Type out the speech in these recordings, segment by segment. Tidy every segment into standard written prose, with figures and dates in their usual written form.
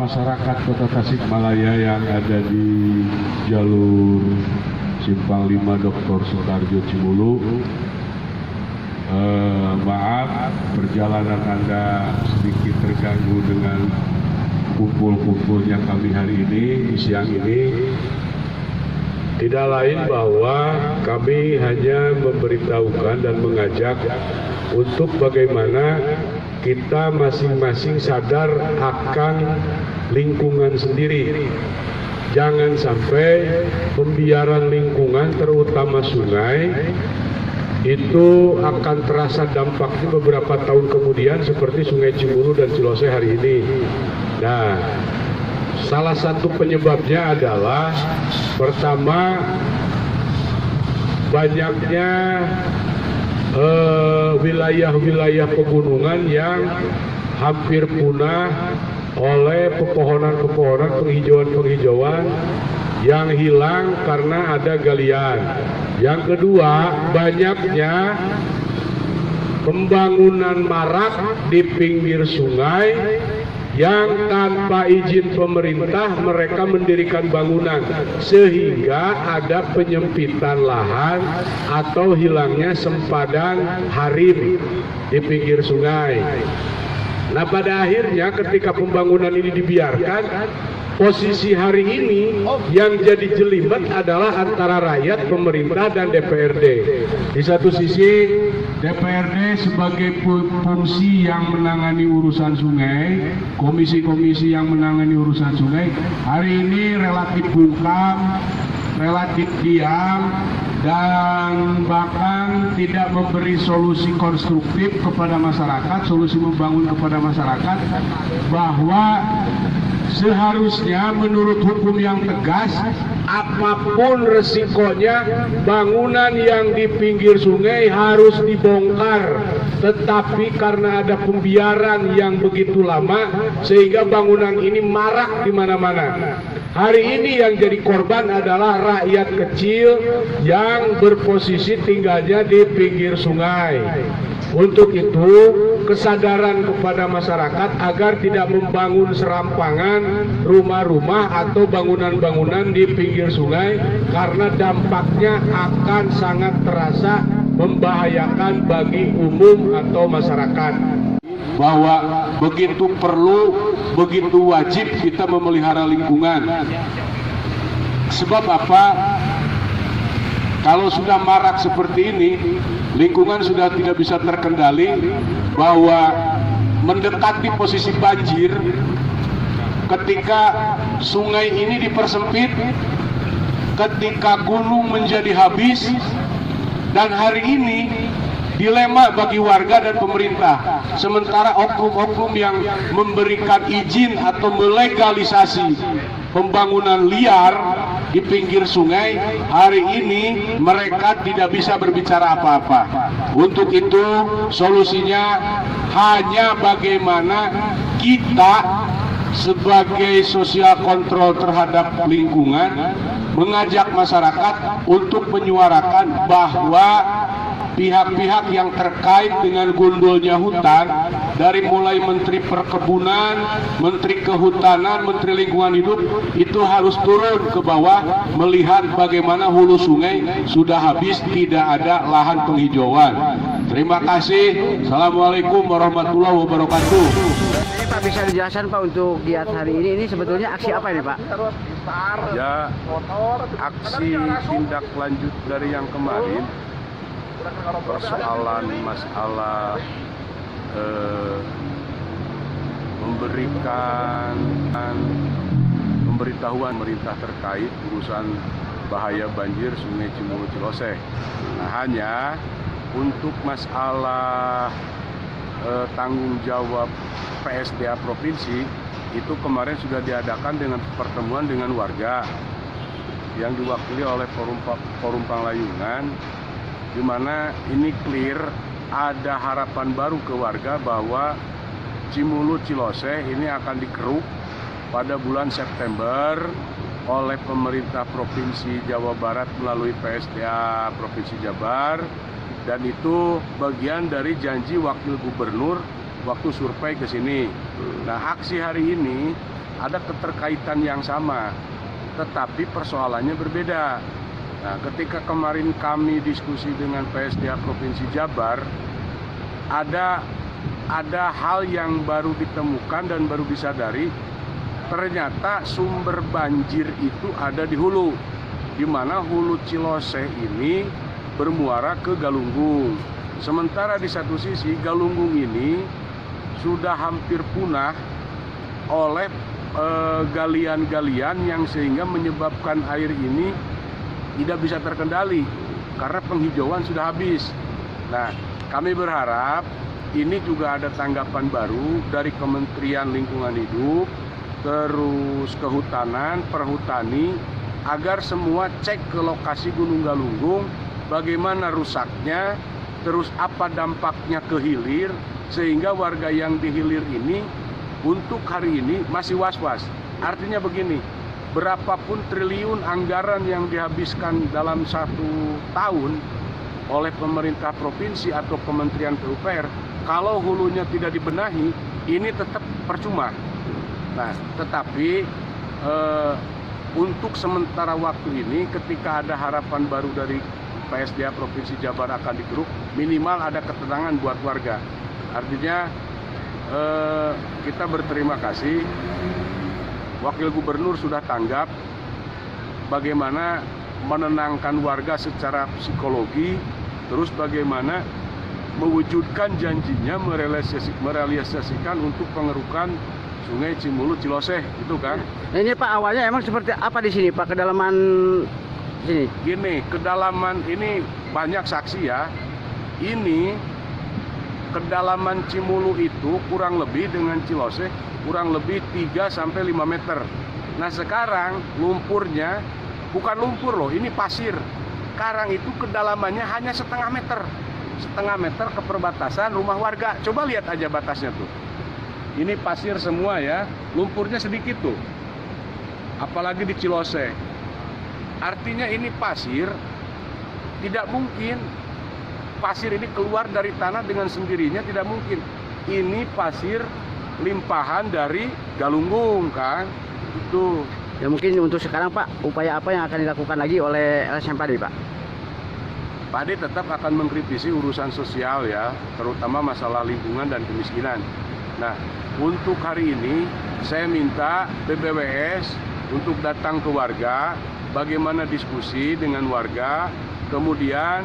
masyarakat Kota Tasikmalaya yang ada di jalur Simpang 5 Dr. Soekarjo Cimulu. Maaf, perjalanan Anda sedikit terganggu dengan kumpul-kumpulnya kami hari ini, di siang ini. Tidak lain bahwa kami hanya memberitahukan dan mengajak untuk bagaimana kita masing-masing sadar akan lingkungan sendiri. Jangan sampai pembiaran lingkungan, terutama sungai, itu akan terasa dampaknya beberapa tahun kemudian seperti Sungai Cimulu dan Cilose hari ini. Nah, salah satu penyebabnya adalah pertama, banyaknya wilayah-wilayah pegunungan yang hampir punah oleh pepohonan-pepohonan, penghijauan-penghijauan yang hilang karena ada galian. Yang kedua, banyaknya pembangunan marak di pinggir sungai yang tanpa izin pemerintah mereka mendirikan bangunan sehingga ada penyempitan lahan atau hilangnya sempadan harim di pinggir sungai. Nah, pada akhirnya ketika pembangunan ini dibiarkan, posisi hari ini yang jadi jelimet adalah antara rakyat, pemerintah, dan DPRD. Di satu sisi DPRD sebagai fungsi yang menangani urusan sungai, komisi-komisi yang menangani urusan sungai, hari ini relatif bungkam, relatif diam, dan bahkan tidak memberi solusi konstruktif kepada masyarakat, solusi membangun kepada masyarakat, bahwa seharusnya menurut hukum yang tegas, apapun resikonya, bangunan yang di pinggir sungai harus dibongkar. Tetapi karena ada pembiaran yang begitu lama, sehingga bangunan ini marak di mana-mana. Hari ini yang jadi korban adalah rakyat kecil yang berposisi tinggalnya di pinggir sungai. Untuk itu, kesadaran kepada masyarakat agar tidak membangun serampangan rumah-rumah atau bangunan-bangunan di pinggir sungai, karena dampaknya akan sangat terasa membahayakan bagi umum atau masyarakat. Bahwa begitu perlu, begitu wajib kita memelihara lingkungan. Sebab apa? Kalau sudah marak seperti ini, lingkungan sudah tidak bisa terkendali, bahwa mendekati posisi banjir, ketika sungai ini dipersempit, ketika gunung menjadi habis, dan hari ini dilema bagi warga dan pemerintah. Sementara oknum-oknum yang memberikan izin atau melegalisasi pembangunan liar di pinggir sungai, hari ini mereka tidak bisa berbicara apa-apa. Untuk itu solusinya hanya bagaimana kita sebagai sosial kontrol terhadap lingkungan mengajak masyarakat untuk menyuarakan bahwa pihak-pihak yang terkait dengan gundulnya hutan, dari mulai Menteri Perkebunan, Menteri Kehutanan, Menteri Lingkungan Hidup, itu harus turun ke bawah melihat bagaimana hulu sungai sudah habis, tidak ada lahan penghijauan. Terima kasih. Assalamualaikum warahmatullahi wabarakatuh. Ini Pak, bisa dijelaskan Pak untuk giat hari ini sebetulnya aksi apa ini Pak? Ya, aksi tindak lanjut dari yang kemarin, persoalan masalah memberikan pemberitahuan pemerintah terkait urusan bahaya banjir Sungai Cimulu Cilose. Nah, hanya untuk masalah tanggung jawab PSDA provinsi itu kemarin sudah diadakan dengan pertemuan dengan warga yang diwakili oleh Forum Panglayungan, di mana ini clear ada harapan baru ke warga bahwa Cimulu Cilose ini akan dikeruk pada bulan September oleh pemerintah Provinsi Jawa Barat melalui PSDA Provinsi Jabar, dan itu bagian dari janji Wakil Gubernur waktu survei ke sini. Nah, aksi hari ini ada keterkaitan yang sama, tetapi persoalannya berbeda. Nah, ketika kemarin kami diskusi dengan PSDA Provinsi Jabar, ada hal yang baru ditemukan dan baru disadari, ternyata sumber banjir itu ada di hulu, di mana hulu Ciloseh ini bermuara ke Galunggung. Sementara di satu sisi Galunggung ini sudah hampir punah oleh galian-galian yang sehingga menyebabkan air ini tidak bisa terkendali karena penghijauan sudah habis. Nah, kami berharap ini juga ada tanggapan baru dari Kementerian Lingkungan Hidup, terus Kehutanan, Perhutani, agar semua cek ke lokasi Gunung Galunggung, bagaimana rusaknya, terus apa dampaknya ke hilir, sehingga warga yang di hilir ini untuk hari ini masih was-was. Artinya begini, berapapun triliun anggaran yang dihabiskan dalam 1 tahun oleh pemerintah provinsi atau Kementerian PUPR, kalau hulunya tidak dibenahi, ini tetap percuma. Nah, tetapi untuk sementara waktu ini, ketika ada harapan baru dari PSDA Provinsi Jabar akan digeruk, minimal ada ketenangan buat warga. Artinya kita berterima kasih, Wakil Gubernur sudah tanggap bagaimana menenangkan warga secara psikologi, terus bagaimana mewujudkan janjinya merealisasikan untuk pengerukan Sungai Cimulut Ciloseh, itu kan. Nah, ini Pak, awalnya emang seperti apa di sini Pak, kedalaman sini? Gini, kedalaman ini banyak saksi ya. Ini kedalaman Cimulu itu kurang lebih dengan Ciloseh kurang lebih 3-5 meter. Nah, sekarang lumpurnya bukan lumpur loh, ini pasir. Sekarang itu kedalamannya hanya setengah meter ke perbatasan rumah warga. Coba lihat aja batasnya tuh. Ini pasir semua ya, lumpurnya sedikit tuh. Apalagi di Ciloseh. Artinya ini pasir, tidak mungkin pasir ini keluar dari tanah dengan sendirinya, tidak mungkin. Ini pasir limpahan dari Galunggung kan, itu. Ya mungkin untuk sekarang Pak, upaya apa yang akan dilakukan lagi oleh LSM Padi Pak? Padi tetap akan mengkritisi urusan sosial ya, terutama masalah lingkungan dan kemiskinan. Nah, untuk hari ini saya minta BBWS untuk datang ke warga, bagaimana diskusi dengan warga, kemudian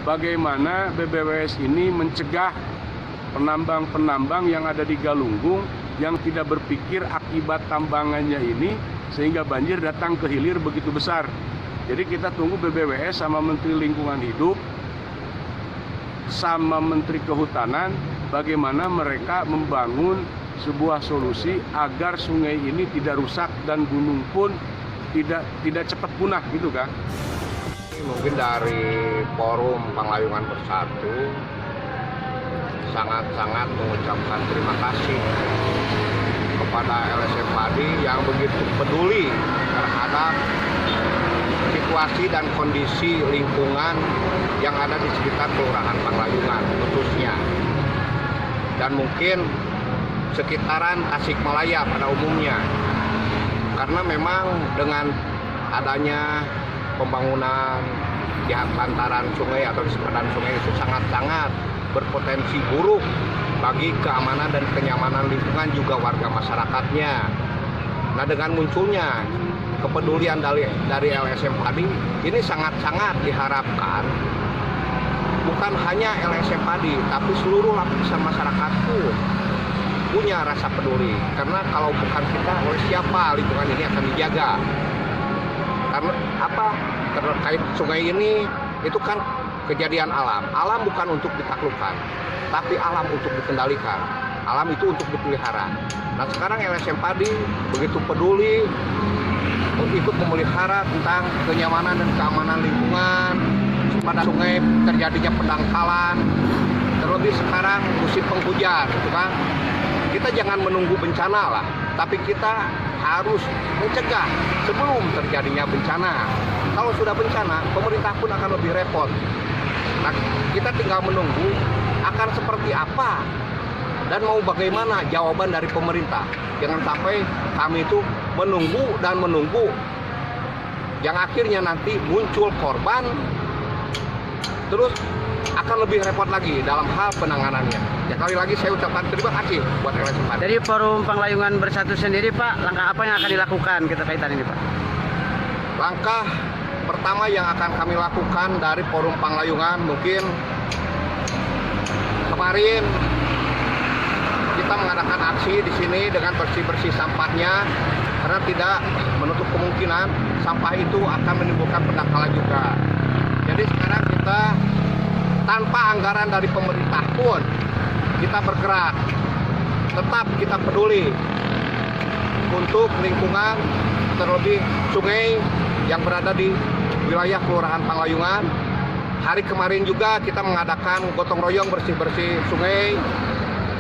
bagaimana BBWS ini mencegah penambang-penambang yang ada di Galunggung yang tidak berpikir akibat tambangannya ini sehingga banjir datang ke hilir begitu besar. Jadi kita tunggu BBWS sama Menteri Lingkungan Hidup sama Menteri Kehutanan bagaimana mereka membangun sebuah solusi agar sungai ini tidak rusak dan gunung pun tidak cepat punah gitu kan. Mungkin dari Forum Panglayungan Bersatu sangat-sangat mengucapkan terima kasih kepada LSM Padi yang begitu peduli terhadap situasi dan kondisi lingkungan yang ada di sekitar Kelurahan Panglayungan khususnya, dan mungkin sekitaran Tasikmalaya pada umumnya, karena memang dengan adanya pembangunan di bantaran sungai atau di sepadan sungai itu sangat-sangat berpotensi buruk bagi keamanan dan kenyamanan lingkungan juga warga masyarakatnya. Nah, dengan munculnya kepedulian dari LSM Padi ini sangat-sangat diharapkan bukan hanya LSM Padi tapi seluruh lapisan masyarakat pun punya rasa peduli, karena kalau bukan kita, oleh siapa lingkungan ini akan dijaga? Karena apa? Terkait sungai ini itu kan kejadian alam. Alam bukan untuk ditaklukkan, tapi alam untuk dikendalikan. Alam itu untuk dipelihara. Nah, sekarang LSM Padi begitu peduli ikut memelihara tentang kenyamanan dan keamanan lingkungan pada sungai, terjadinya pendangkalan. Terlebih sekarang musim penghujan, gitu kan? Kita jangan menunggu bencana lah, tapi kita harus mencegah sebelum terjadinya bencana. Kalau sudah bencana, pemerintah pun akan lebih repot. Nah, kita tinggal menunggu akan seperti apa dan mau bagaimana jawaban dari pemerintah. Jangan sampai kami itu menunggu dan menunggu, yang akhirnya nanti muncul korban, terus akan lebih repot lagi dalam hal penanganannya. Ya, kali lagi saya ucapkan terima kasih buat LSM Padi. Dari Forum Panglayungan Bersatu sendiri Pak, langkah apa yang akan dilakukan kaitan ini Pak? Langkah pertama yang akan kami lakukan dari Forum Panglayungan, mungkin kemarin kita mengadakan aksi di sini dengan bersih-bersih sampahnya, karena tidak menutup kemungkinan sampah itu akan menimbulkan pendangkalan juga. Jadi sekarang kita tanpa anggaran dari pemerintah pun kita bergerak, tetap kita peduli untuk lingkungan, terlebih sungai yang berada di wilayah Kelurahan Panglayungan. Hari kemarin juga kita mengadakan gotong royong bersih-bersih sungai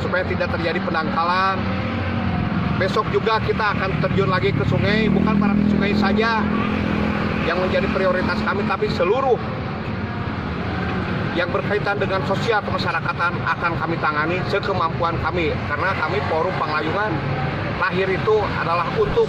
supaya tidak terjadi pendangkalan. Besok juga kita akan terjun lagi ke sungai, bukan para sungai saja yang menjadi prioritas kami, tapi seluruh yang berkaitan dengan sosial kemasyarakatan akan kami tangani sekemampuan kami, karena kami Forum Panglayungan lahir itu adalah untuk